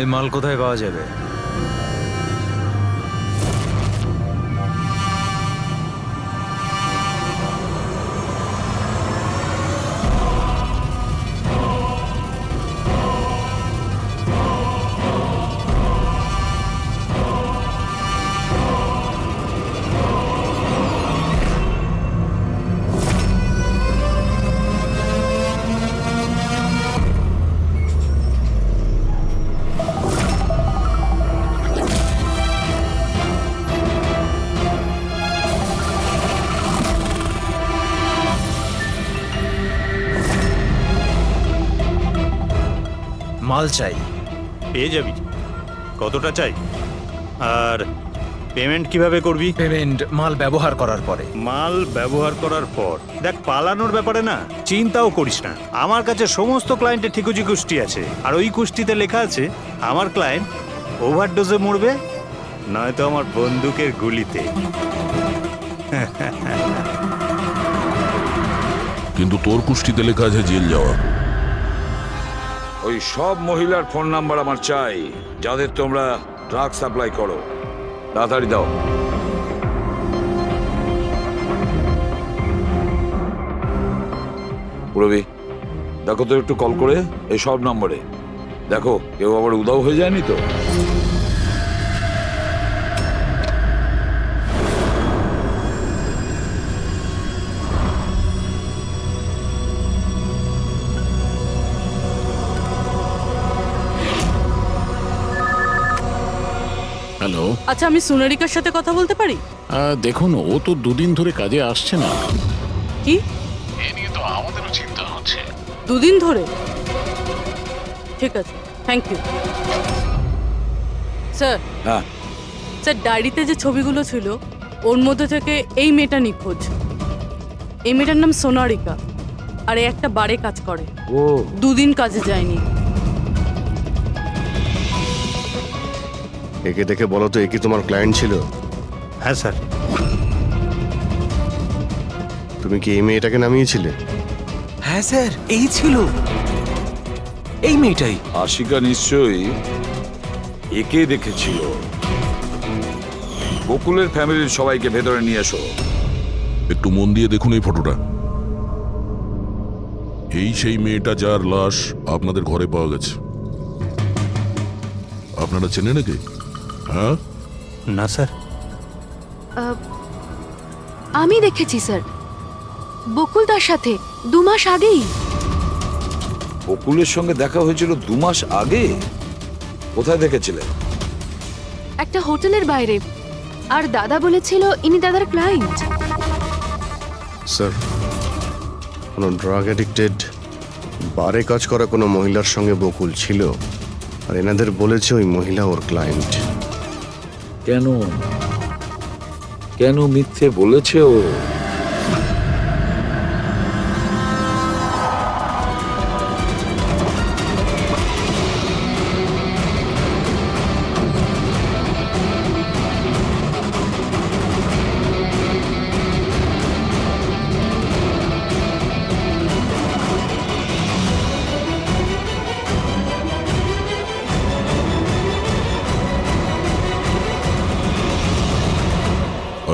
এই মাল কোথায় পাওয়া যাবে? মাল চাই। পেয়ে যাবি। কতটা চাই আর পেমেন্ট কিভাবে করবি? পেমেন্ট মাল ব্যবহার করার পরে। মাল ব্যবহার করার পর দেখ, পালানোর ব্যাপারে না চিন্তাও করিস না। আমার কাছে সমস্ত ক্লায়েন্টের ঠিকুজি কুষ্টি আছে, আর ওই কুষ্টিতে লেখা আছে আমার ক্লায়েন্ট ওভারডোজে মরবে, নয়তো আমার বন্দুকের গুলিতে। কিন্তু তোর কুষ্টিতে লেখা আছে জেল যাওয়া। ওই সব মহিলার ফোন নাম্বার আমার চাই, যাদের তোমরা ড্রাগ সাপ্লাই করো। তাড়াতাড়ি দাও। পুরবি, দেখো তো একটু কল করে এই সব নম্বরে। দেখো কেউ আবার উধাও হয়ে যায়নি তো। হ্যালো। আচ্ছা, আমি সোনারিকার সাথে কথা বলতে পারি? দেখুন, ও তো দুদিন ধরে কাজে আসছে না। কি? এ নিয়ে তো আমাদেরও চিন্তা হচ্ছে। দুদিন ধরে? ঠিক আছে, থ্যাংক ইউ স্যার। হ্যাঁ স্যার, ডায়েরিতে যে ছবিগুলো ছিল ওর মধ্যে থেকে এই মেয়েটা নিখোঁজ। এই মেয়েটার নাম সোনারিকা, আর এ একটা বারে কাজ করে। ও, দুদিন কাজে যায়নি। একে দেখে বলো তো, এ কি তোমার ক্লায়েন্ট ছিল? হ্যাঁ স্যার। তুমি কি এই মেয়েটাকে নামিয়েছিলে? হ্যাঁ স্যার, এই ছিল, এই মেয়েটাই। আশিকা নিশ্চয়ই একে দেখেছিল। বকুলের ফ্যামিলির সবাইকে ভেতরে নিয়ে এসো। একটু মন দিয়ে দেখুন এই ফটোটা। এই সেই মেয়েটা যার লাশ আপনাদের ঘরে পাওয়া গেছে। আপনারা চেনেন নাকি? হ্যাঁ, না স্যার। আমি দেখেছি স্যার, বকুল তার সাথে 2 মাস আগেই। বকুলের সঙ্গে দেখা হয়েছিল 2 মাস আগে? কোথায় দেখেছিলেন? একটা হোটেলের বাইরে। আর দাদা বলেছিল ইনি দাদার ক্লায়েন্ট। স্যার, কোনো ড্রাগ অ্যাডিক্টেড বারে কাজ করা কোনো মহিলার সঙ্গে বকুল ছিল, আর এনাদের বলেছে ওই মহিলা ওর ক্লায়েন্ট। কেন কেন মিথ্যে বলেছে ও?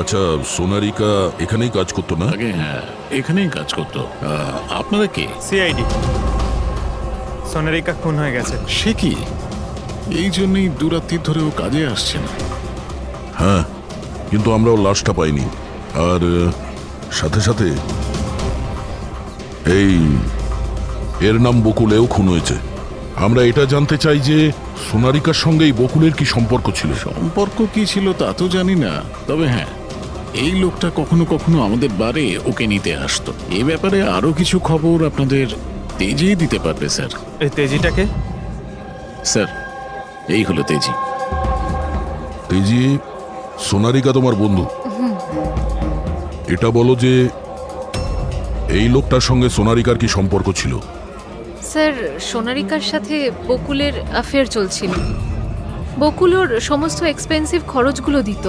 আচ্ছা, সোনারিকা এখানেই কাজ করতো না? আগে হ্যাঁ, এখানেই কাজ করতো। আপনারা কে? সিআইডি। সোনারিকা খুন হয়ে গেছে। সে কি? এই জন্যই দুরাত্রি ধরে ও কাজে আসছে না। হ্যাঁ, কিন্তু আমরাও লাশটা পাইনি। আর সাথে সাথে এই এর নাম বকুল, এও খুন হয়েছে। আমরা এটা জানতে চাই যে সোনারিকার সঙ্গে এই বকুলের কি সম্পর্ক ছিল? সম্পর্ক কি ছিল তা তো জানি না, তবে হ্যাঁ, এই লোকটা কখনো কখনো আমাদের বারে ওকে নিতে আসতো। এই ব্যাপারে আরো কিছু খবর আপনাদের তেজি দিতে পারবে স্যার। এই তেজিটাকে? স্যার, এই হলো তেজি। তেজি, সোনারিকা তোমার বন্ধু। এটা বলো যে এই লোকটার সঙ্গে সোনারিকার কি সম্পর্ক ছিল? স্যার, সোনারিকার সাথে বকুলের অ্যাফেয়ার চলছিল। বকুল ওর সমস্ত এক্সপেন্সিভ খরচগুলো দিত,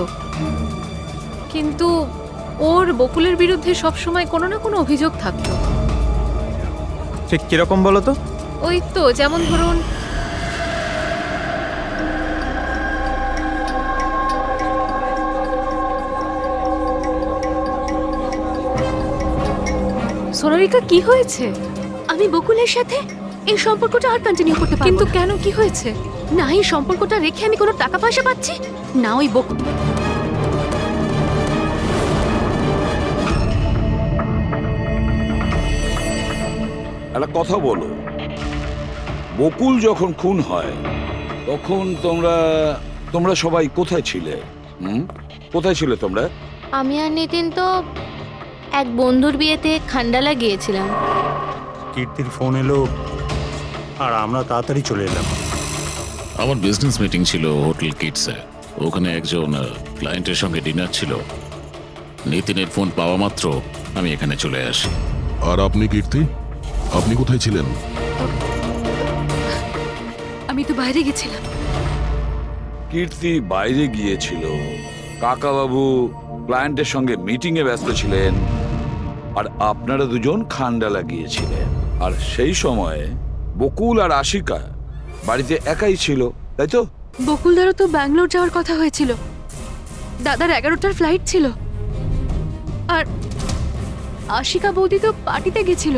কিন্তু ওর বকুলের বিরুদ্ধে সবসময় কোনো না কোনো অভিযোগ থাকতো। ঠিক কিরকম বলো তো? ওই তো, যেমন ধরুন সোনারিকা কি হয়েছে? আমি বকুলের সাথে এই সম্পর্কটা আর কন্টিনিউ করতে পারবো কিন্তু না। কেন, কি হয়েছে? না এই সম্পর্কটা রেখে আমি কোনো টাকা পয়সা পাচ্ছি, না ওই বকুল। একটা কথা বলো, বকুল যখন খুন হয় তখন তোমরা সবাই কোথায় ছিলে? কোথায় ছিলে তোমরা? আমি আর নিতিন তো এক বন্ধুর বিয়েতে খান্ডালা গিয়েছিলাম। কীর্তির ফোন এলো আর আমরা তাড়াতাড়ি চলে এলাম। আমার বিজনেস মিটিং ছিল হোটেল কিটসে। ওখানে একজন ক্লায়েন্টের সঙ্গে ডিনার ছিল। নিতিনের ফোন পাওয়া মাত্র আমি এখানে চলে আসি। আর আপনি কীর্তি, আপনি কোথায় ছিলেন? আমি তো বাইরে গেছিলাম। কীর্তি বাইরে গিয়েছিল, কাকাবাবু ক্লায়েন্টের সঙ্গে মিটিং এ ব্যস্ত ছিলেন, আর আপনারা দুজন খান্ডালা গিয়েছিলেন। আর সেই সময় বকুল আর আশিকা বাড়িতে একাই ছিল, তাই তো? বকুলদারও তো ব্যাঙ্গালোর যাওয়ার কথা হয়েছিল, দাদার 11টার ফ্লাইট ছিল, আর আশিকা বৌদি তো পার্টিতে গেছিল।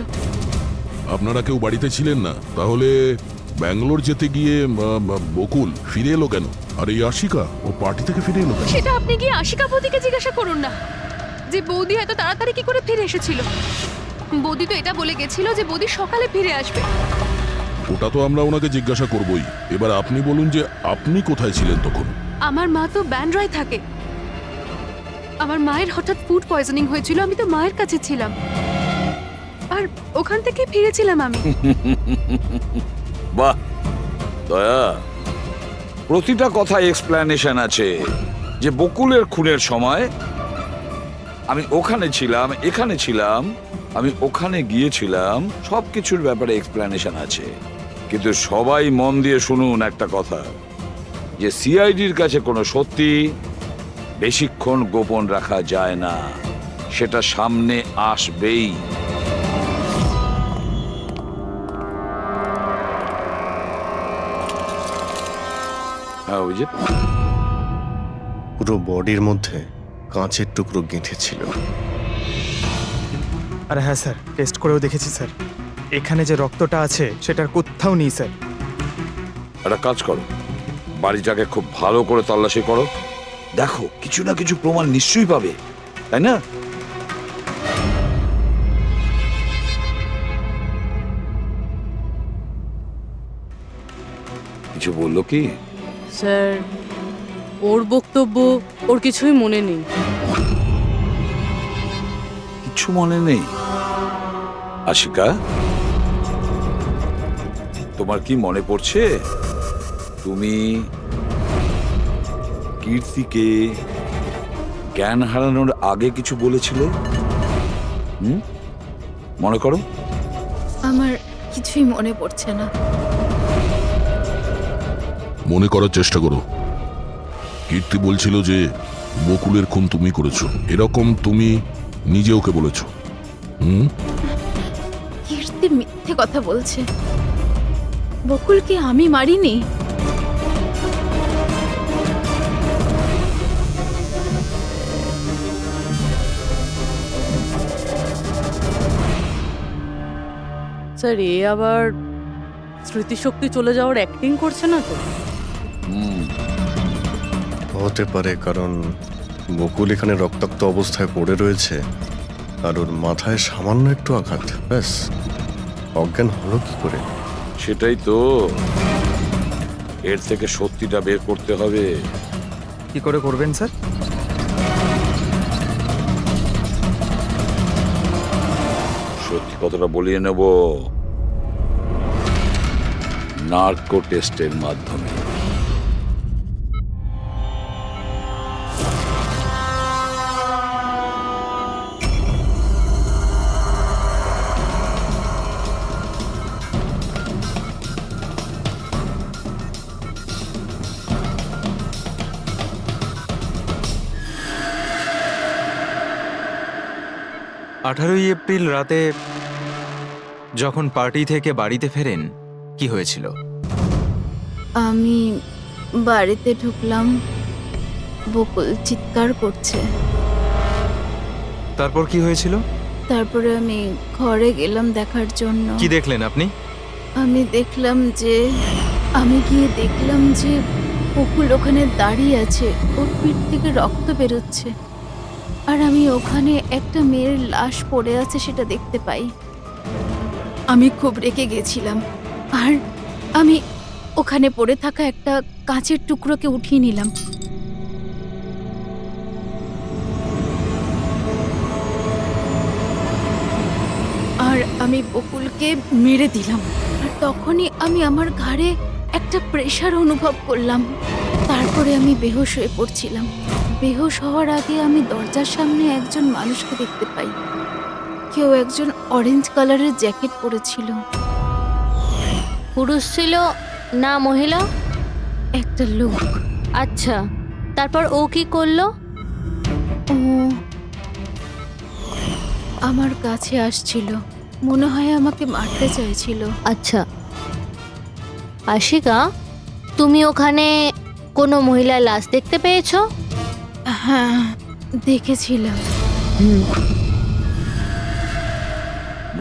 আপনারা কেউ বাড়িতে ছিলেন না? তাহলে ব্যাঙ্গালোর যেতে গিয়ে বকুল ফিরে এলো কেন? আর এই আশিকা, ও পার্টি থেকে ফিরে এলো কেন? সেটা আপনি গিয়ে আশিকা বৌদিকে জিজ্ঞাসা করুন না, যে বৌদি এত তাড়াতাড়ি কি করে ফিরে এসেছিল। বৌদি তো এটা বলে গেছিল যে বৌদি সকালে ফিরে আসবে। ওটা তো আমরা ওনাকে জিজ্ঞাসা করবই। এবার আপনি বলুন যে আপনি কোথায় ছিলেন তখন? আমার মা তো ব্যান্ড্রায় থাকে, আমার মায়ের হঠাৎ ফুড পয়জনিং হয়েছিল, আমি তো মায়ের কাছে ছিলাম, আর ওখান থেকে ফিরেছিলাম আমি। বাহ দয়া, প্রতিটা কথায় এক্সপ্লেনেশন আছে। যে বকুলের খুনের সময় আমি ওখানে ছিলাম, এখানে ছিলাম, আমি ওখানে গিয়েছিলাম, সবকিছুর ব্যাপারে এক্সপ্লেনেশন আছে। কিন্তু সবাই মন দিয়ে শুনুন একটা কথা, যে সিআইডির কাছে কোনো সত্যি বেশিক্ষণ গোপন রাখা যায় না, সেটা সামনে আসবেই। হ্যাঁ, ওই যে পুরো বডির মধ্যে কাঁচের টুকরো গেঁথে ছিল। আরে হ্যাঁ স্যার, টেস্ট করেও দেখেছি স্যার, এখানে যে রক্তটা আছে সেটার কোথাও নেই স্যার। একটা কাজ করো, বাড়িটাকে খুব ভালো করে তল্লাশি করো, দেখো কিছু না কিছু প্রমাণ নিশ্চয়ই পাবে, তাই না? কিছু বললো কি? স্যার, ওর বক্তব্য ওর কিছুই মনে নেই। কিছু মনে নেই? আশিকা, তোমার কি মনে পড়ছে তুমি কীর্তিকে জ্ঞান হারানোর আগে কিছু বলেছিলে? মনে করো। আমার কিছুই মনে পড়ছে না। মনে করার চেষ্টা করো। কীর্তি বলছিল যে বকুলের খুন তুমি করেছো, এরকম তুমি নিজে ওকে বলেছো। কীর্তি মিথ্যে কথা বলছে। বকুলকে আমি মারিনি। স্যার, এ আবার স্মৃতিশক্তি চলে যাওয়ার অ্যাক্টিং করছে না তো? হতে পারে, কারণ বকুল এখানে রক্তাক্ত অবস্থায় পড়ে রয়েছে, আর ওর মাথায় সামান্য একটু আঘাত, ব্যাস অজ্ঞান হলো কি করে? সেটাই তো, এর থেকে সত্যিটা বের করতে হবে। কি করে করবেন স্যার? সত্যি কথাটা বলিয়ে নেব নার্কো টেস্টের মাধ্যমে। আঠারোই এপ্রিল রাতে যখন পার্টি থেকে বাড়িতে ফেরেন, কি হয়েছিল? আমি বাড়িতে ঢুকলাম, বকুল চিৎকার করছে। তারপর কি হয়েছিল? তারপরে আমি ঘরে গেলাম দেখার জন্য। কি দেখলেন আপনি? আমি গিয়ে দেখলাম যে বকুল ওখানে দাঁড়িয়ে আছে, ওর পিঠ থেকে রক্ত বেরোচ্ছে, আর আমি ওখানে একটা মেয়ের লাশ পড়ে আছে সেটা দেখতে পাই। আমি খুব রেগে গেছিলাম, আর আমি ওখানে পড়ে থাকা একটা কাঁচের টুকরোকে উঠিয়ে নিলাম। আর আমি বকুলকে মেরে দিলাম, আর তখনই আমি আমার ঘাড়ে একটা প্রেশার অনুভব করলাম। তারপরে আমি বেহুশ হয়ে পড়ছিলাম। বেহুশ হওয়ার আগে আমি দরজার সামনে একজন মানুষকে দেখতে পাই। কেউ একজন অরেঞ্জ কালারের জ্যাকেট পরেছিল। পুরুষ ছিল না মহিলা? একটা লোক। আচ্ছা, তারপর ও কি করলো? ও আমার কাছে আসছিল, মনে হয় আমাকে মারতে চাইছিল। আচ্ছা আশিকা, তুমি ওখানে কোনো মহিলার লাশ দেখতে পেয়েছো? হ্যাঁ, দেখেছিলাম।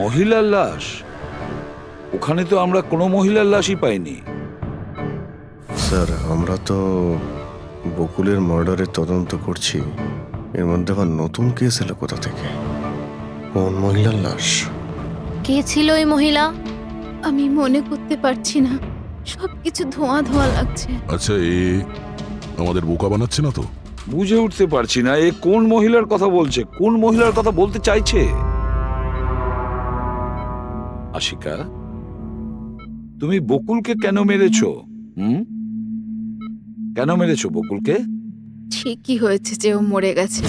মহিলার লাশ? ওখানে তো আমরা কোনো মহিলার লাশই পাইনি। স্যার, আমরা তো বকুলের মার্ডারের তদন্ত করছি। এর মধ্যে আবার নতুন কেস এলো কোথা থেকে? কোন মহিলার লাশ? কে ছিল ওই মহিলা? আমি মনে করতে পারছি না, সবকিছু ধোঁয়া ধোঁয়া লাগছে। আচ্ছা, এ আমাদের বোকা বানাচ্ছে না তো? বুঝে উঠতে পারছি না এ কোন মহিলার কথা বলছে, কোন মহিলার কথা বলতে চাইছে। আশিকা, তুমি বকুলকে কেন মেরেছো? কেন মেরেছো বকুলকে? ঠিকই হয়েছে যে ও মরে গেছে।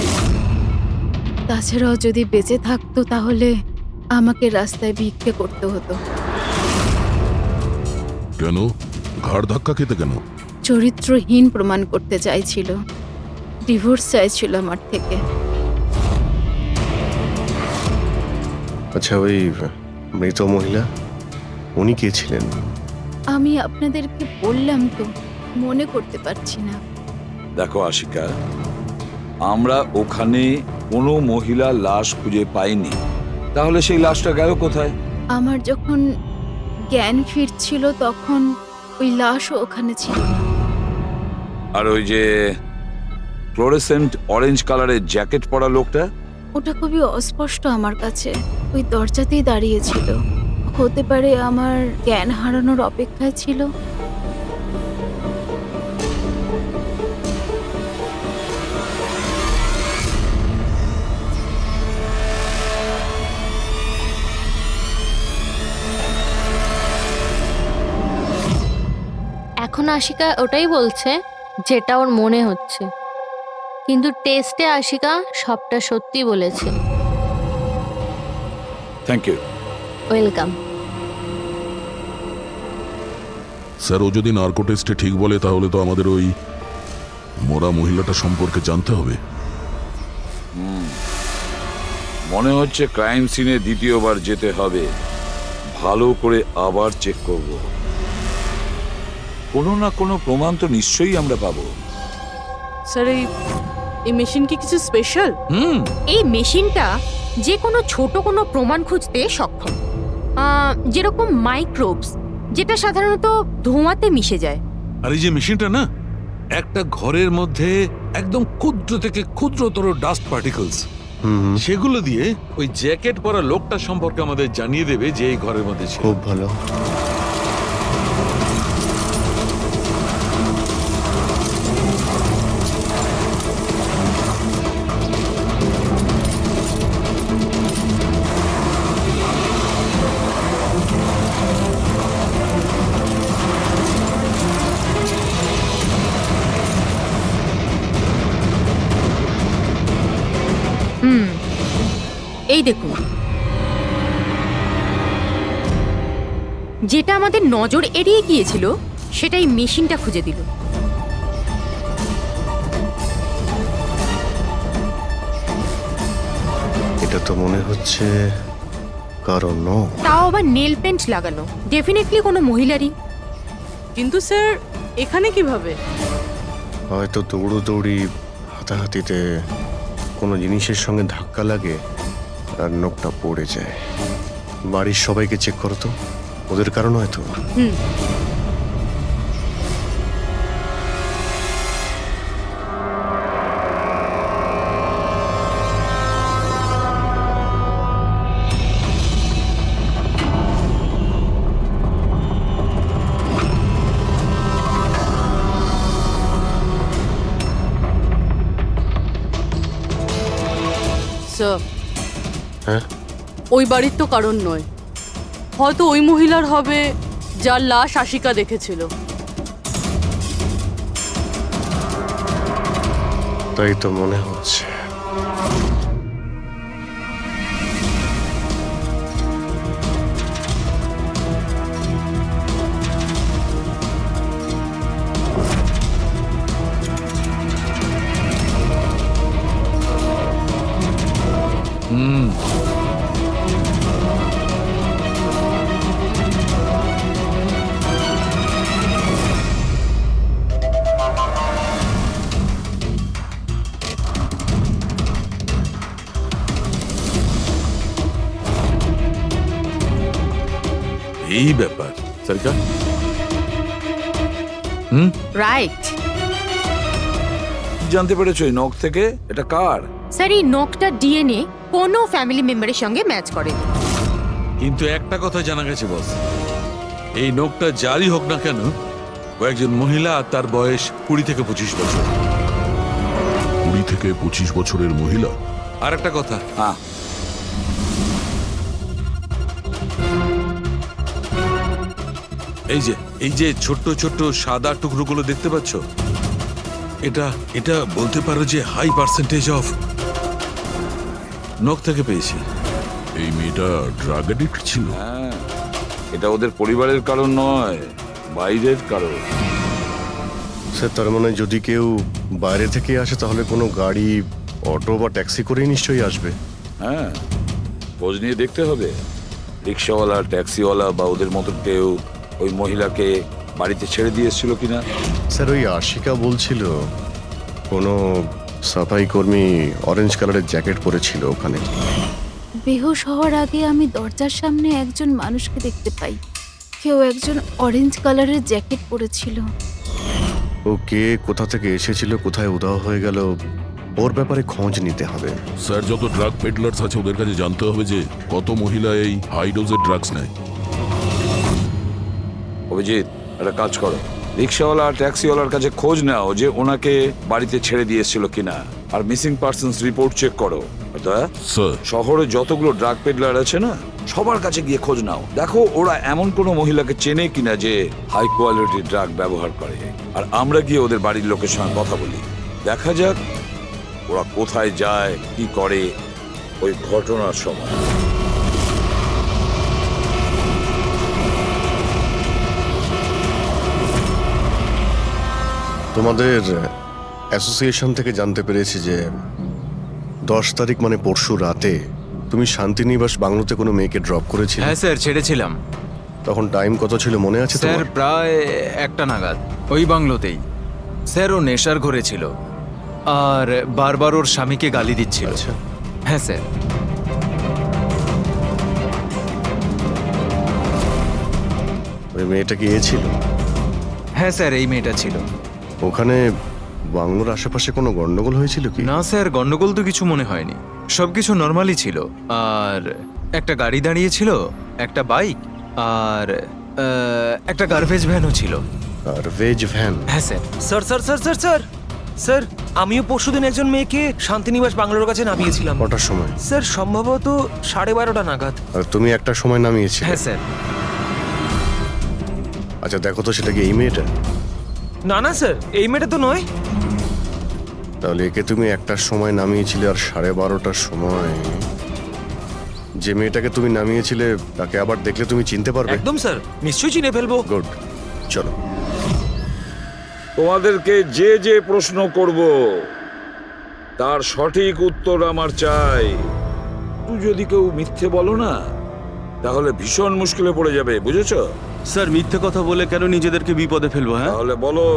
তাছাড়াও যদি বেঁচে থাকতো তাহলে আমাকে রাস্তায় ভিক্ষে করতে হতো। কেন? ঘাড় ধাক্কা খেতে কেন? চরিত্রহীন প্রমাণ করতে চাইছিল, ডিভোর্স চাইছিল আমার থেকে। আচ্ছা, ওই মৃত মহিলা, উনি কে ছিলেন? আমি আপনাদেরকে বললাম তো, মনে করতে পারছি না। দেখো আশিকা, আমরা ওখানে কোনো মহিলার লাশ খুঁজে পাইনি। তাহলে সেই লাশটা গেল কোথায়? আমার যখন জ্ঞান ফিরছিল তখন ওই লাশও ওখানে ছিল না। আর ওই যে ফ্লোরেসেন্ট অরেঞ্জ কালারের জ্যাকেট পরা লোকটা? ওটা খুবই অস্পষ্ট আমার কাছে, ওই দরজাতেই দাঁড়িয়েছিল। হতে পারে আমার জ্ঞান হারানোর অপেক্ষায় ছিল। এখন আশিকা ওটাই বলছে যেটা ওর মনে হচ্ছে, কিন্তু টেস্টে আশিকা সবটা সত্যি বলেছে। Thank you. ওয়েলকাম। স্যার, ও যদি নার্কো টেস্টে ঠিক বলে তাহলে তো আমাদের ওই মরা মহিলাটা সম্পর্কে জানতে হবে। মনে হচ্ছে ক্রাইম সিনে দ্বিতীয়বার যেতে হবে, ভালো করে আবার চেক করব। কোনো না কোনো প্রমাণ তো নিশ্চয়ই আমরা পাবো। স্যার, এই মেশিন কি কিছু স্পেশাল? এই মেশিনটা যে কোনো ছোট কোনো প্রমাণ খুঁজতে সক্ষম, যেরকম মাইক্রোবস, যেটা সাধারণত ধোঁয়াতে মিশে যায়। আর এই যে মেশিনটা না, একটা ঘরের মধ্যে একদম ক্ষুদ্র থেকে ক্ষুদ্রতর ডাস্ট পার্টিকলস, সেগুলো দিয়ে ওই জ্যাকেট পরা লোকটা সম্পর্কে আমাদের জানিয়ে দেবে যে এই ঘরের মধ্যে ছিল। খুব ভালো। এই দেখুন, যেটা আমাদের নজর এড়িয়ে গিয়েছিল সেটাই মেশিনটা খুঁজে দিল। এটা তো মনে হচ্ছে কারণ নয়। তাও আবার নেল পেন্ট লাগানো, ডেফিনেটলি কোনো মহিলারই। কিন্তু স্যার, এখানে কিভাবে? হয়তো দৌড়োদৌড়ি, হাতাহাতিতে কোনো জিনিসের সঙ্গে ধাক্কা লাগে, আর নখটা পড়ে যায়। বাড়ির সবাইকে চেক করো তো, ওদের কারণ হয়তো। স্যার, হ্যাঁ, ওই বাড়ির তো কারণ নয়, হয়তো ওই মহিলার হবে যার লাশ আশিকা দেখেছিল। তাই তো মনে হচ্ছে। এই ব্যাপার সরকার। রাইট। জানতে পেরেছো এই নখ থেকে এটা কার? স্যার, এই নখটা ডিএনএ কোনো ফ্যামিলি মেম্বারের সঙ্গে ম্যাচ করে। কিন্তু একটা কথা জানা গেছে বস, এই নখটা যারই হোক না কেন, ও একজন মহিলা আর তার বয়স 20 থেকে 25 বছর। 20 থেকে 25 বছরের মহিলা? আর একটা কথা, হ্যাঁ, এই যে ছোট্ট ছোট্ট সাদা টুকরোগুলো দেখতে পাচ্ছ, এটা বলতে পারো যে হাই পার্সেন্টেজ অফ নখ থেকে পেয়েছি। এই মেয়েটা ড্রাগ অ্যাডিক্ট ছিল? হ্যাঁ, এটা ওদের পরিবারের কারণ নয়, বাইরের কারণ। স্যার, তার মানে যদি কেউ বাইরে থেকে আসে তাহলে কোনো গাড়ি, অটো বা ট্যাক্সি করেই নিশ্চয়ই আসবে। হ্যাঁ, খোঁজ নিয়ে দেখতে হবে রিক্সাওয়ালা, ট্যাক্সিওয়ালা বা ওদের মতো কেউ ওই মহিলাকে বাড়িতে ছেড়ে দিয়ে এসেছিল কিনা। স্যার, ওই আশিকা বলছিল কোনো সাফাই কর্মী অরেঞ্জ কালারের জ্যাকেট পরেছিল ওখানে। বেহুশ হওয়ার আগে আমি দরজার সামনে একজন মানুষকে দেখতে পাই, কেউ একজন অরেঞ্জ কালারের জ্যাকেট পরেছিল। ও কে, কোথা থেকে এসেছিল, কোথায় উধাও হয়ে গেল, ওর ব্যাপারে খোঁজ নিতে হবে। স্যার, যত ড্রাগ পেডলার্স আছে ওদের কাছে জানতে হবে যে কত মহিলা এই হাই ডোজের ড্রাগস নেয়। অভিজিৎ, একটা কাজ করো, রিক্সাওয়ালা আর ট্যাক্সিওয়ালার কাছে খোঁজ নাও যে ওনাকে বাড়িতে ছেড়ে দিয়ে এসেছিল কিনা, আর মিসিং পার্সনস রিপোর্ট চেক করো। স্যার, শহরে যতগুলো ড্রাগ পেডলার আছে না, সবার কাছে গিয়ে খোঁজ নাও, দেখো ওরা এমন কোনো মহিলাকে চেনে কিনা যে হাই কোয়ালিটি ড্রাগ ব্যবহার করে। আর আমরা গিয়ে ওদের বাড়ির লোকের সঙ্গে কথা বলি, দেখা যাক ওরা কোথায় যায়, কি করে ওই ঘটনার সময়। তোমাদের অ্যাসোসিয়েশন থেকে জানতে পেরেছি যে 10 তারিখ মানে পরশু রাতে তুমি শান্তিনিবাস বাংলোতে কোনো মেয়েকে ড্রপ করেছিলে। হ্যাঁ স্যার, ছেড়েছিলাম। তখন টাইম কত ছিল মনে আছে স্যার, তোমার? প্রায় 1টা নাগাদ ওই বাংলোতেই। স্যার, ও নেশার ঘরে ছিল আর বারবার ওর স্বামীকে গালি দিচ্ছিল। আচ্ছা, হ্যাঁ স্যার। ওই মেয়েটা কি এ ছিল? হ্যাঁ স্যার, এই মেয়েটা ছিল। ওখানে বাংলোর আশেপাশে কোনো গন্ডগোল হয়েছিল কি? না স্যার, গন্ডগোল তো কিছু মনে হয়নি, সবকিছু নর্মালি ছিল। আর একটা গাড়ি দাঁড়িয়েছিল, একটা বাইক, আর একটা গার্বেজ ভ্যানও ছিল। Garbage van? হ্যাঁ sir. Sir sir sir sir sir sir, আমিও পরশুদিন একজন মেয়েকে শান্তিনিবাস বাংলোর কাছে নামিয়েছিলাম। কটার সময়? স্যার, সম্ভবত 12:30 নাগাদ। আর তুমি একটা সময় নামিয়েছিলে? হ্যাঁ স্যার। আচ্ছা, দেখো তো সেটা কি এই মেয়েটা? না না স্যার, এই মেয়েটা তো নয়। তাহলে একে তুমি একটার সময় নামিয়েছিলে, আর 12:30টার সময় যে মেয়েটাকে তুমি নামিয়েছিলে তাকে আবার দেখলে তুমি চিনতে পারবে? একদম স্যার, নিশ্চয়ই চিনে ফেলবো। গুড, চলো। তোমাদেরকে যে যে প্রশ্ন করব তার সঠিক উত্তর আমার চাই। তুই যদি কেউ মিথ্যে বলো না, তাহলে ভীষণ মুশকিলে পড়ে যাবে, বুঝেছো? স্যার, মিথ্যে কথা বলে কেন নিজেদেরকে বিপদে ফেলবো? হ্যাঁ, তাহলে বলো,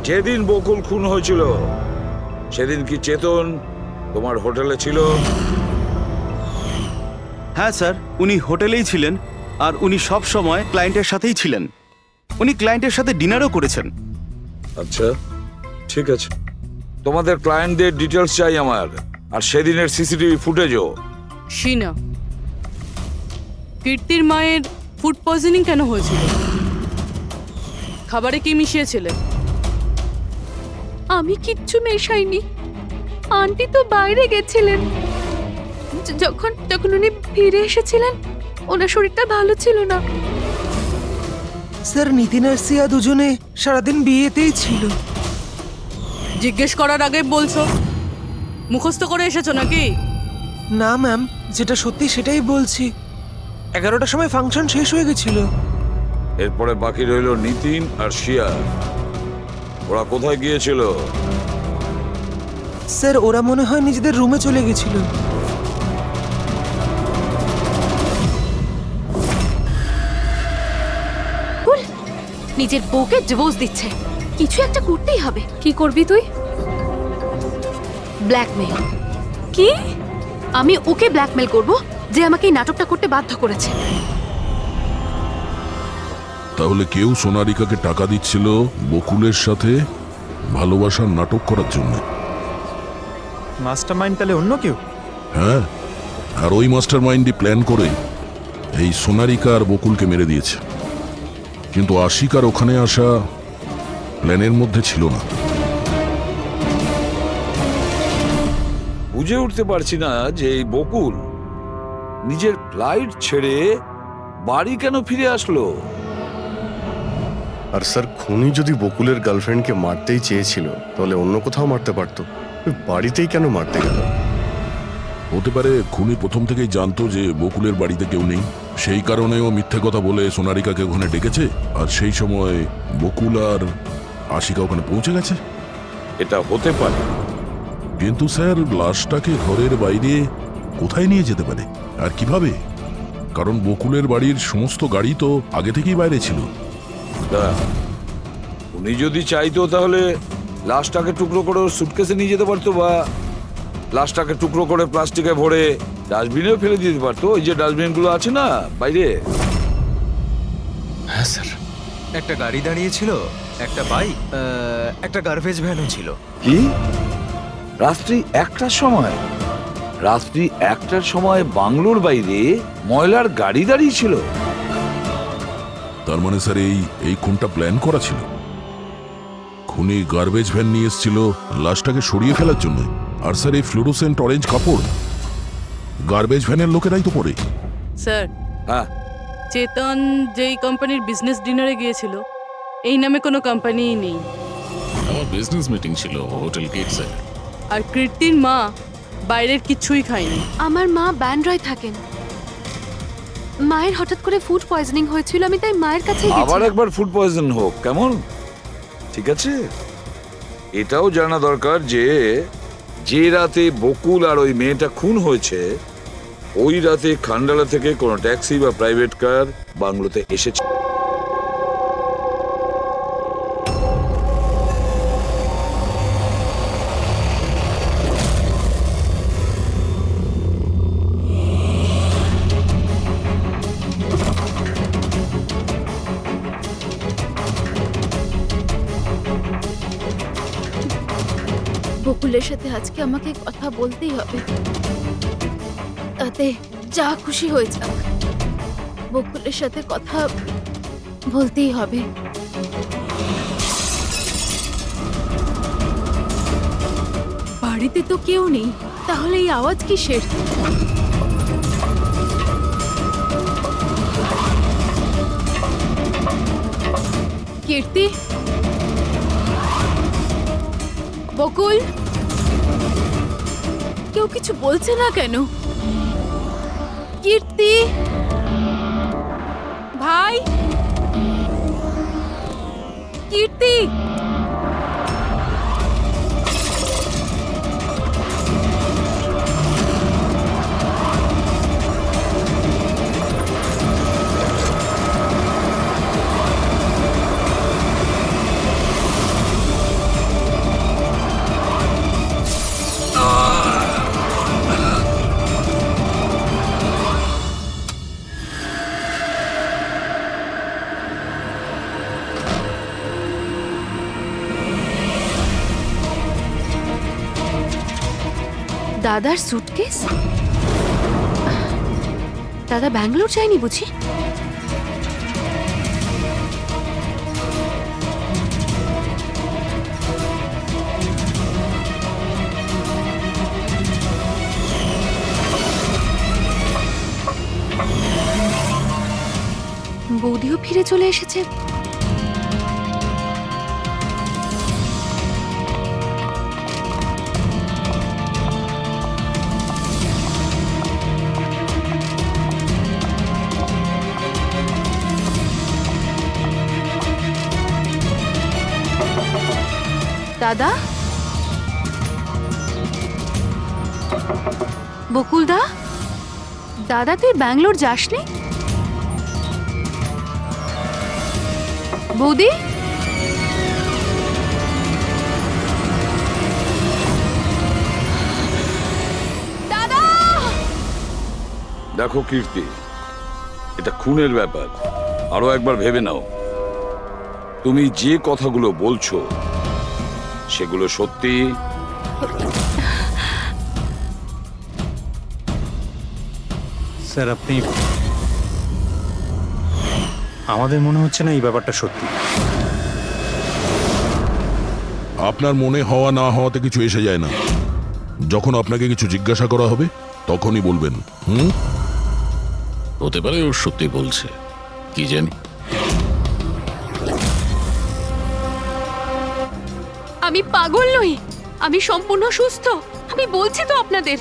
যেদিন বকুল খুন হয়েছিল সেদিন কি চেতন তোমার হোটেলে ছিল? হ্যাঁ স্যার, উনি হোটেলেই ছিলেন আর উনি সব সময় ক্লায়েন্টের সাথেই ছিলেন। উনি ক্লায়েন্টের সাথে ডিনারও করেছেন। আচ্ছা ঠিক আছে, তোমাদের ক্লায়েন্টদের ডিটেলস চাই আমার, আর সেদিনের সিসিটিভি ফুটেজও। শিনা, কীর্তির মায়ের ফুড পয়জনিং কেন হয়েছিল? খাবারে কি মিশিয়েছিলে? আমি কিচ্ছু মেশাইনি। আন্টি তো বাইরে গেছিলেন। যখন যখন উনি ফিরে এসেছিলেন ওনার শরীরটা ভালো ছিল না। স্যার নিতিন আর সিয়া দুজনে সারাদিন বিয়েতেই ছিল। জিজ্ঞেস করার আগে বলছো, মুখস্থ করে এসেছো নাকি? না ম্যাম, যেটা সত্যি সেটাই বলছি। 11টার সময় ফাংশন শেষ হয়ে গেছিল। এরপরে বাকি রইল নিতিন আর শিয়া। ওরা কোথায় গিয়েছিল? স্যার ওরা মনে হয় নিজেদের রুমে চলে গেছিল। নিজের বউকে ডিভোর্স দিচ্ছে, কিছু একটা করতেই হবে। কি করবি তুই? ব্ল্যাকমেল। কি? আমি ওকে ব্ল্যাকমেল করব যে আমাকে এই নাটকটা করতে বাধ্য করেছে। তাহলে কেউ সোনারিকাকে টাকা দিচ্ছিল বকুলের সাথে ভালোবাসার নাটক করার জন্য? মাস্টারমাইন্ড তাহলে অন্য কেউ? হ্যাঁ, আর ওই মাস্টার মাইন্ডই প্ল্যান করে এই সোনারিকা আর বকুলকে মেরে দিয়েছে। কিন্তু আশিকার ওখানে আসা প্ল্যানের মধ্যে ছিল না। বুঝে উঠতে পারছি না যে এই বকুল নিজের ফ্লাইট ছেড়ে বাড়ি কেন ফিরে আসলো। আর স্যার, খুনি যদি বকুলের গার্লফ্রেন্ডকে মারতেই চেয়েছিল তাহলে অন্য কোথাও মারতে পারতো, ওই বাড়িতেই কেন মারতে গেল? হতে পারে খুনি প্রথম থেকেই জানতো যে বকুলের বাড়িতে কেউ নেই, সেই কারণেও মিথ্যে কথা বলে সোনারিকাকে ওখানে ডেকেছে, আর সেই সময় বকুল আর আশিকা ওখানে পৌঁছে গেছে। এটা হতে পারে, কিন্তু স্যার লাশটাকে ঘরের বাইরে কোথায় নিয়ে যেতে পারে আর কিভাবে? কারণ বকুলের বাড়ির সমস্ত গাড়ি তো আগে থেকেই বাইরে ছিল। উনি যদি চাইতো তাহলে লাশটাকে টুকরো করে সুটকেসে নিয়ে যেতে পারতো, বা লাশটাকে টুকরো করে প্লাস্টিকে ভরে ডাস্টবিনেও ফেলে দিতে পারতো। ওই যে ডাস্টবিনগুলো আছে না বাইরে। হ্যাঁ স্যার। একটা গাড়ি দাঁড়িয়েছিল, একটা বাইক, একটা গার্বেজ ভ্যানও ছিল। কি? রাত্রি 1টার সময়? রাত্রি 1টার সময় বাংলোর বাইরে ময়লার গাড়ি দাঁড়িয়ে ছিল? তার মানে স্যার এই খুনটা প্ল্যান করা ছিল। খুনি গার্বেজ ভ্যান নিয়ে এসেছিল লাশটাকে সরিয়ে ফেলার জন্য। আর স্যার এই ফ্লুরোসেন্ট অরেঞ্জ কাপড় গার্বেজ ভ্যানের লোকেরাই তো পরে। স্যার, হ্যাঁ, চেতন যেই কোম্পানির বিজনেস ডিনারে গিয়েছিল এই নামে কোনো কোম্পানিই নেই। আমার বিজনেস মিটিং ছিল হোটেল গেটসে। আর কীর্তির মা বাইরের কিছুই খায়নি। আমার মা ব্যান্ড্রয় থাকেন। মায়ের হঠাৎ করে ফুড পয়জনিং হয়েছিল, আমি তাই মায়ের কাছে আবার একবার ফুড পয়জন হোক কেমন? ঠিক আছে, এটাও জানা দরকার যে যে রাতে বকুল আর ওই মেয়েটা খুন হয়েছে ওই রাতে খান্ডালা থেকে কোনো ট্যাক্সি বা প্রাইভেট কার বাংলোতে এসেছে। বকুলের সাথে আজকে আমাকে কথা বলতেই হবে, তাতে যা খুশি হয়ে যাক। বকুলের সাথে কথা বলতেই হবে। বাড়িতে তো কেউ নেই, তাহলে এই আওয়াজ কিসের? কীর্তি, বকুল, কেউ কিছু বলছে না কেন? কীর্তি ভাই, কীর্তি, দাদার সুটকেস? দাদা ব্যাঙ্গালোর যায়নি বুঝি? বৌদিও ফিরে চলে এসেছে। দাদা, বকুলদা, দাদা তুই ব্যাঙ্গালোর যাসনি? বৌদি, দাদা! দেখো কীর্তি, এটা খুনের ব্যাপার, আরো একবার ভেবে নাও। তুমি যে কথাগুলো বলছো সেগুলো সত্যি? স্যার আপনি, আমাদের মনে হচ্ছে না এই ব্যাপারটা সত্যি। আপনার মনে হওয়া না হওয়াতে কিছু এসে যায় না। যখন আপনাকে কিছু জিজ্ঞাসা করা হবে তখনই বলবেন। হতে পারে ও সত্যি বলছে, কি জানি। আমি পাগল নই, আমি সম্পূর্ণ সুস্থ। আমি বলছি তো আপনাদের,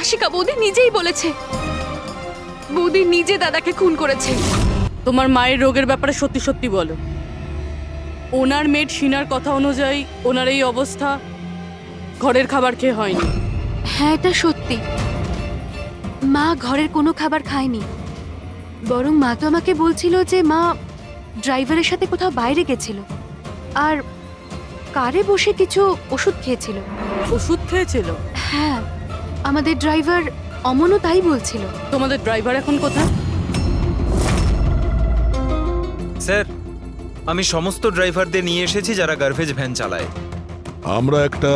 আশিকা বৌদি নিজেই বলেছে, বৌদি নিজে দাদাকে খুন করেছে। তোমার মায়ের রোগের ব্যাপারে সত্যি সত্যি বলো। ওনার মেয়ের শিনার কথা অনুযায়ী ওনার এই অবস্থা ঘরের খাবার খেয়ে হয়নি। হ্যাঁ, এটা সত্যি। মা ঘরের কোনো খাবার খায়নি, বরং মা তো আমাকে বলছিল যে মা ড্রাইভারের সাথে কোথাও বাইরে গেছিল আর কারে বসে কিছু ওষুধ খেয়েছিল। ওষুধ খেয়েছিল? হ্যাঁ, আমাদের ড্রাইভার অমনও তাই বলছিল। তোমাদের ড্রাইভার এখন কোথায়? স্যার, আমি সমস্ত ড্রাইভারদের নিয়ে এসেছি যারা গার্বেজ ভ্যান চালায়। আমরা একটা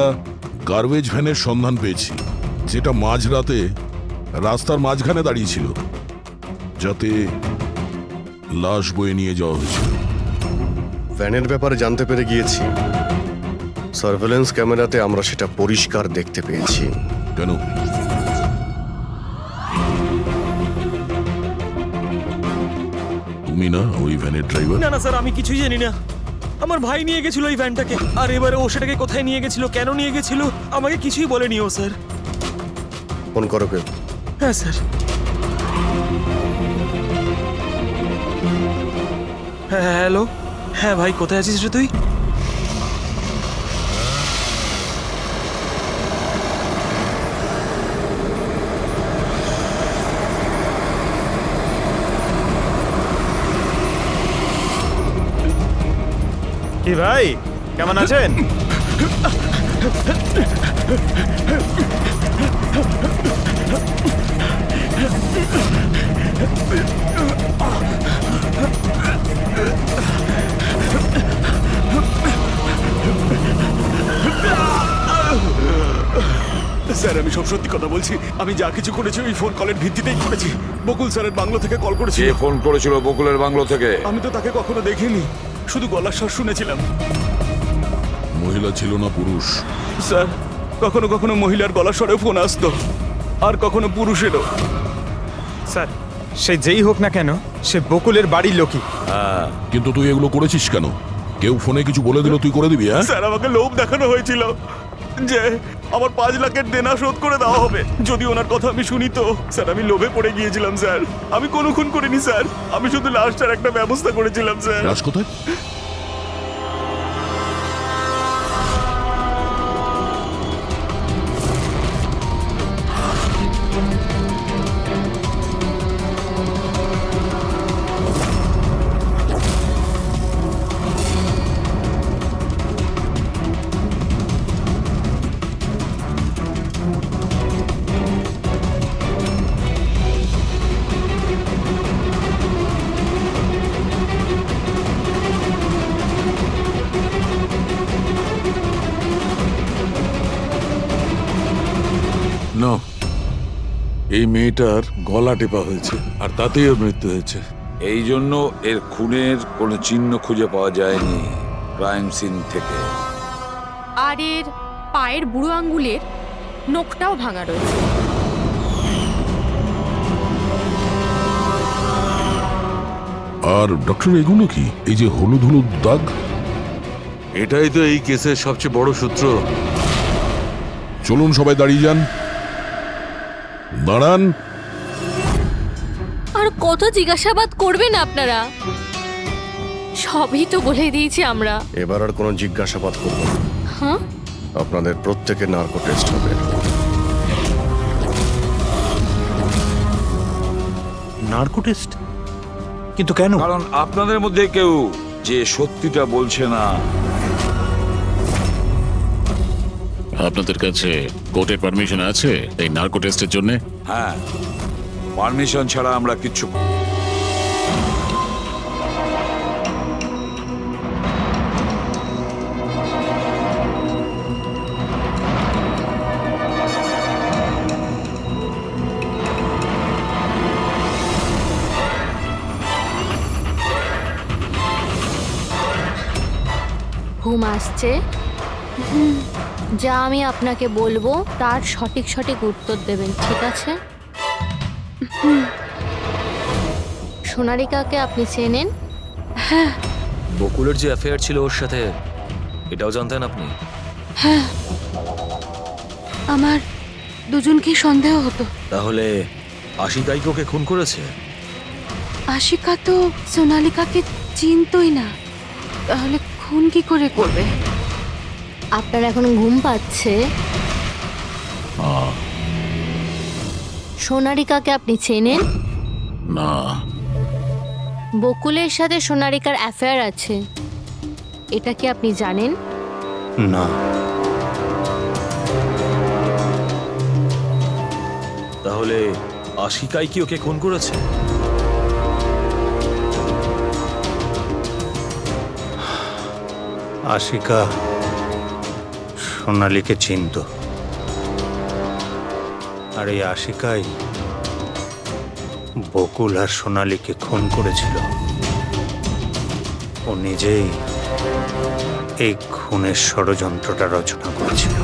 গার্বেজ ভ্যানের সন্ধান পেয়েছি, যেটা মাঝরাতে রাস্তার মাঝখানে দাঁড়িয়েছিল, যাতে লাশ বয়ে নিয়ে যাওয়া হয়েছিল। ভ্যানের ব্যাপারে জানতে পেরে গিয়েছি। সার্ভেলেন্স ক্যামেরাতে আমরা সেটা পরিষ্কার দেখতে পেয়েছি। কেন? তুমি না ওই ভ্যানের ড্রাইভার? না না স্যার, আমি কিছুই জানি না। আমার ভাই নিয়ে গেছিল এই ভ্যানটাকে, আর এবারে ও সেটাকে কোথায় নিয়ে গেছিল, কেন নিয়ে গেছিল, আমাকে কিছুই বলেনি ও স্যার। ফোন করো কে? হ্যাঁ স্যার। হ্যাঁ হ্যালো, হ্যাঁ ভাই কোথায় আছিস রে তুই? কি ভাই, কেমন আছেন? স্যার আমি সব সত্যি কথা বলছি। আমি যা কিছু করেছি ওই ফোন কলের ভিত্তিতেই করেছি। বকুল স্যারের বাংলো থেকে কল করেছিল। কে ফোন করেছিল বকুলের বাংলো থেকে? আমি তো তাকে কখনো দেখিনি, শুধু গলার স্বর শুনেছিলাম। মহিলা ছিল না পুরুষ? স্যার কখনো কখনো মহিলার গলার স্বরেও ফোন আসতো, আর কখনো পুরুষেরও। স্যার সে যেই হোক না কেন, সে বকুলের বাড়ির লোকই। কিন্তু তুই এগুলো করেছিস কেন? কেউ ফোনে কিছু বলে দিল তুই করে দিবি? হ্যাঁ স্যার আমাকে লোভ দেখানো হয়েছিল যে আমার 5 লাখের দেনা শোধ করে দেওয়া হবে যদি ওনার কথা আমি শুনি। তো স্যার আমি লোভে পড়ে গিয়েছিলাম স্যার। আমি কোনো খুন করিনি স্যার, আমি শুধু লাশটার একটা ব্যবস্থা করেছিলাম স্যার। লাশ কোথায়? এই মেয়েটার গলা টেপা হয়েছে আর তাতেই ওর মৃত্যু হয়েছে। এই জন্য এর খুনের কোনো চিহ্ন খুঁজে পাওয়া যায়নি ক্রাইম সিন থেকে। আর এর পায়ের বুড়ো আঙ্গুলের নখটাও ভাঙা রয়েছে। আর ডক্টর এগুলো কি? এই যে হলুদ হলুদ দাগ, এটাই তো এই কেসের সবচেয়ে বড় সূত্র। চলুন সবাই দাঁড়িয়ে যান। দাঁড়ান। আর কত জিজ্ঞাসাবাদ করবেন আপনারা? সবই তো বলে দিয়েছি আমরা। এবার আর কোনো জিজ্ঞাসাবাদ করব না। হ্যাঁ, আপনাদের প্রত্যেকের নার্কো টেস্ট হবে। Narco test? কিন্তু কেন? কারণ আপনাদের মধ্যে কেউ যে সত্যিটা বলছে না। আপনাদের কাছে কোর্টের পারমিশন আছে এই নার্কো টেস্টের জন্য? হ্যাঁ, পারমিশন ছাড়া আমরা কিচ্ছু। ঘুম আসছে? যা আমি আপনাকে বলবো তার সঠিক সঠিক উত্তর দেবেন, ঠিক আছে? সোনারিকাকে আপনি চেনেন? হ্যাঁ বকুলের যে অ্যাফেয়ার ছিল ওর সাথে, এটাও জানতেন আপনি? হ্যাঁ, আমার দুজনকেই সন্দেহ হতো। তাহলে আশিকাই কি ওকে খুন করেছে? আশিকা তো সোনালিকাকে চিনতই না, তাহলে খুন কি করে করবে? আপনার এখন ঘুম পাচ্ছে? সোনারিকাকে আপনি চেনেন? না। বকুলের সাথে সোনারিকার অ্যাফেয়ার আছে, এটা কি আপনি জানেন? না। তাহলে আশিকাই কি ওকে খুন করেছে? আশিকা সোনালীকে চিনত, আর এই আশিকাই বকুল আর সোনালীকে খুন করেছিল। ও নিজেই এই খুনের ষড়যন্ত্রটা রচনা করেছিল।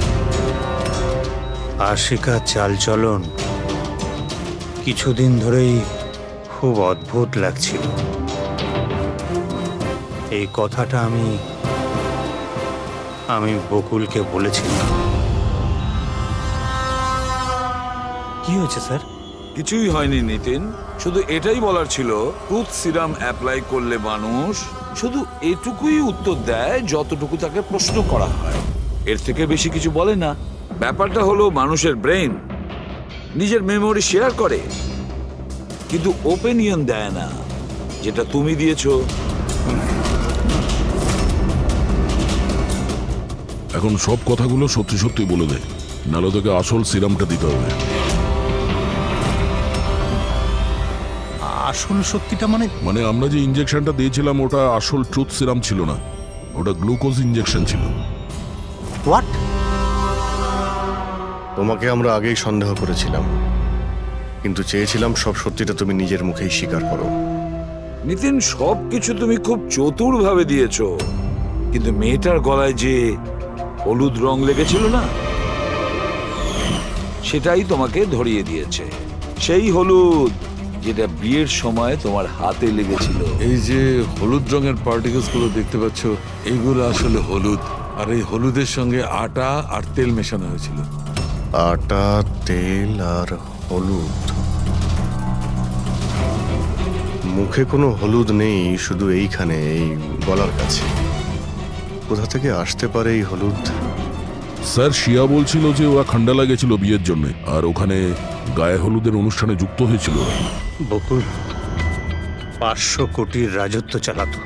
আশিকা চালচলন কিছুদিন ধরেই খুব অদ্ভুত লাগছিল। এই কথাটা আমি বকুলকে বলেছিলাম। কি হয়েছে স্যার? কিছুই হয়নি নিতিন, শুধু এটাই বলার ছিল টুথ সিরাম অ্যাপ্লাই করলে মানুষ শুধু এটুকুই উত্তর দেয় যতটুকু তাকে প্রশ্ন করা হয়, এর থেকে বেশি কিছু বলে না। ব্যাপারটা হলো মানুষের ব্রেন নিজের মেমোরি শেয়ার করে, কিন্তু ওপিনিয়ন দেয় না, যেটা তুমি দিয়েছো। এখন সব কথাগুলো সত্যি সত্যি বলে দে, নাহলে তোকে আসল সিরামটা দিতে হবে। আসল সত্যিটা মানে আমরা যে ইনজেকশনটা দিয়েছিলাম ওটা আসল ট্রুথ সিরাম ছিল না, ওটা গ্লুকোজ ইনজেকশন ছিল। হোয়াট? তোমাকে আমরা আগেই সন্দেহ করেছিলাম, কিন্তু চেয়েছিলাম সব সত্যিটা তুমি নিজের মুখেই স্বীকার করো। নিতিন, সবকিছু তুমি খুব চতুর ভাবে দিয়েছো, কিন্তু মেয়েটার গলায় যে হলুদ রং লেগেছিল না, সেটাই তোমাকে ধরিয়ে দিয়েছে। সেই হলুদ যেটা বিয়ের সময় তোমার হাতে লেগেছিল। এই যে হলুদ রঙের পার্টিকেলস গুলো দেখতে পাচ্ছ, এইগুলো আসলে হলুদ, আর এই হলুদের সঙ্গে আটা আর তেল মেশানো হয়েছিল। আটা, তেল আর হলুদ। মুখে কোনো হলুদ নেই, শুধু এইখানে, এই গলার কাছে। কোথা থেকে আসতে পারে এই হলুদ? স্যার, শিয়া বলছিল যে ওরা খান্ডালা গেছিল বিয়ের জন্য, আর ওখানে গায়ে হলুদের অনুষ্ঠানে যুক্ত হয়েছিল। বকুল 500 কোটির রাজত্ব চালাতো,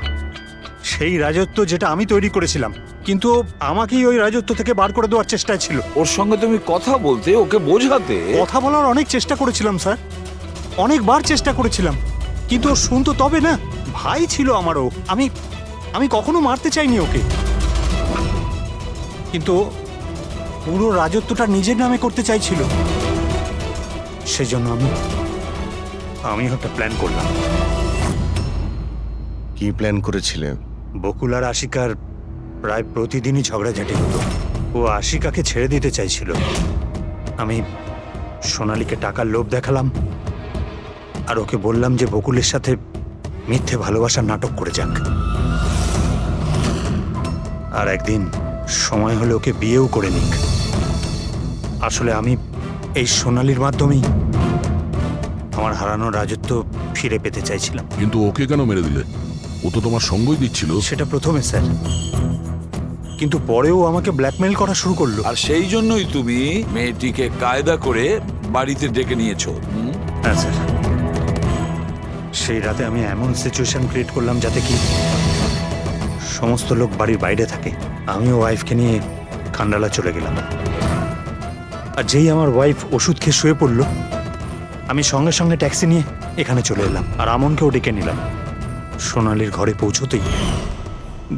সেই রাজত্ব যেটা আমি তৈরি করেছিলাম, কিন্তু আমাকেই ওই রাজত্ব থেকে বার করে দেওয়ার চেষ্টায় ছিল। ওর সঙ্গে তুমি কথা বলতে, ওকে বোঝাতে। কথা বলার অনেক চেষ্টা করেছিলাম স্যার, অনেকবার চেষ্টা করেছিলাম, কিন্তু ও শুনতো তবে না। ভাই ছিল আমারও, আমি কখনো মারতে চাইনি ওকে, কিন্তু পুরো রাজত্বটা নিজের নামে করতে চাইছিল। সেই জন্য আমিও একটা প্ল্যান করলাম। কি প্ল্যান করেছিলে? বকুল আর আশিকার প্রায় প্রতিদিনই ঝগড়াঝাটি হতো। ও আশিকাকে ছেড়ে দিতে চাইছিল। আমি সোনালীকে টাকার লোভ দেখালাম আর ওকে বললাম যে বকুলের সাথে মিথ্যে ভালোবাসার নাটক করে যাক। আর একদিন সময় হলে ওকে বিয়েও করে নিক। আসলে আমি এই সোনালীর মাধ্যমেই আমার হারানো রাজত্ব ফিরে পেতে চাইছিলাম। কিন্তু ওকে কেন মেরে দিলে? ও তো তোমার সঙ্গই দিচ্ছিল। সেটা প্রথমে স্যার, কিন্তু পরেও আমাকে ব্ল্যাকমেইল করা শুরু করলো। আর সেই জন্যই তুমি মেয়েটিকে কায়দা করে বাড়িতে ডেকে নিয়েছো। হ্যাঁ স্যার, সেই রাতে আমি এমন সিচুয়েশন ক্রিয়েট করলাম যাতে কি সমস্ত লোক বাড়ির বাইরে থাকে। আমিও ওয়াইফকে নিয়ে খান্ডালা চলে গেলাম। আর যেই আমার ওয়াইফ ওষুধ খেয়ে শুয়ে পড়লো, আমি সঙ্গে সঙ্গে ট্যাক্সি নিয়ে এখানে চলে এলাম আর আমনকেও ডেকে নিলাম। সোনালীর ঘরে পৌঁছতেই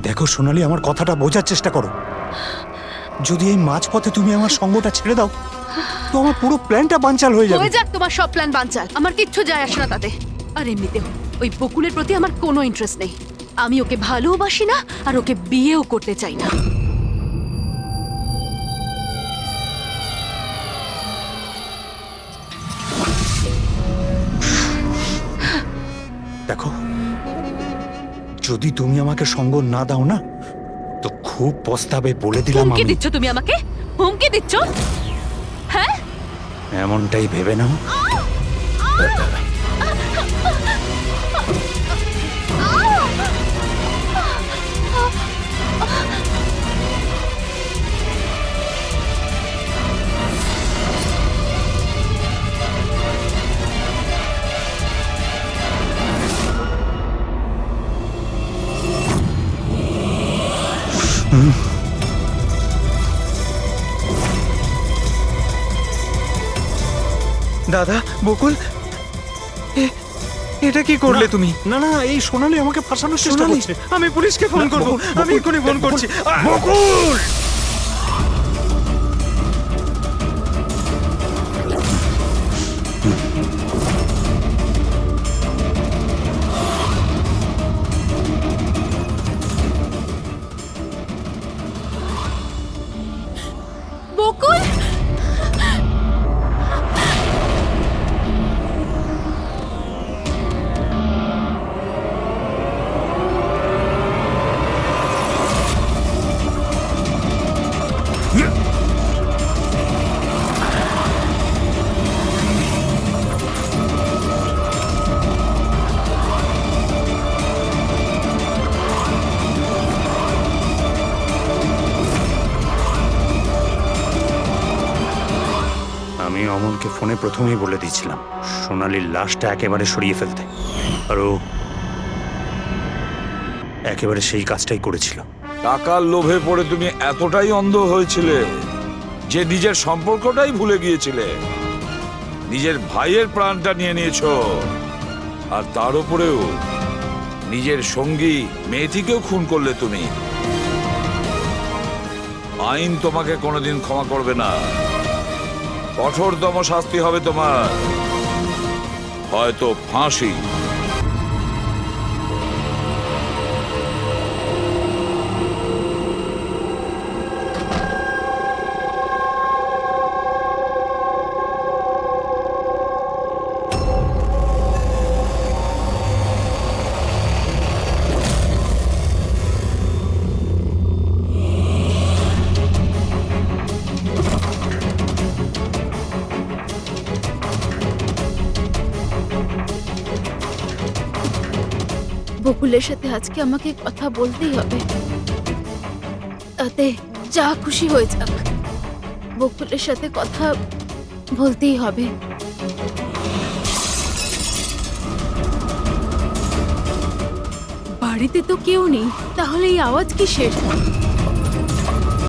দেখো সোনালী, আমার কথাটা বোঝার চেষ্টা করো। যদি এই মাঝপথে তুমি আমার সঙ্গটা ছেড়ে দাও তো আমার পুরো প্ল্যানটা বানচাল হয়ে যাবে। হয়ে যাক তোমার সব প্ল্যান বানচাল, আমার কিচ্ছু যায় আসে না তাতে। আর এমনিতেও ওই বকুলের প্রতি আমার কোনো ইন্টারেস্ট নেই। আমি ওকে ভালোবাসি না আর ওকে বিয়েও করতে চাই না। দেখো, যদি তুমি আমাকে সঙ্গ না দাও না তো খুব পস্তাবে, বলে দিলাম। হুমকি আমি দিচ্ছ তুমি আমাকে? হুমকি দিচ্ছ? হ্যাঁ, এমনটাই ভেবে নাও। দাদা, বকুল, এটা কি করলে তুমি? না না, এই সোনালী আমাকে ফাঁসানোর চেষ্টা সোনালী, করছে। আমি পুলিশকে ফোন করব। আমি এখনই ফোন করছি। বকুল! বকুল, আমি অমনকে ফোনে প্রথমেই বলে দিয়েছিলাম সোনালীর লাশটা একেবারে সরিয়ে ফেলতে, আর ও একেবারে সেই কাজটাই করেছিল। টাকার লোভে পড়ে তুমি এতটাই অন্ধ হয়েছিলে যে নিজের সম্পর্কটাই ভুলে গিয়েছিলে। নিজের ভাইয়ের প্রাণটা নিয়ে নিয়েছো, আর তার উপরেও নিজের সঙ্গী মেয়েটিকেও খুন করলে তুমি। আইন তোমাকে কোনোদিন ক্ষমা করবে না। কঠোরতম শাস্তি হবে তোমার, হয়তো ফাঁসি। বকুলের সাথে আজকে আমাকে কথা বলতেই হবে, তাতে যা খুশি হয়ে যাক। বকুলের সাথে কথা বলতেই হবে। বাড়িতে তো কেউ নেই, তাহলে এই আওয়াজ কিসের?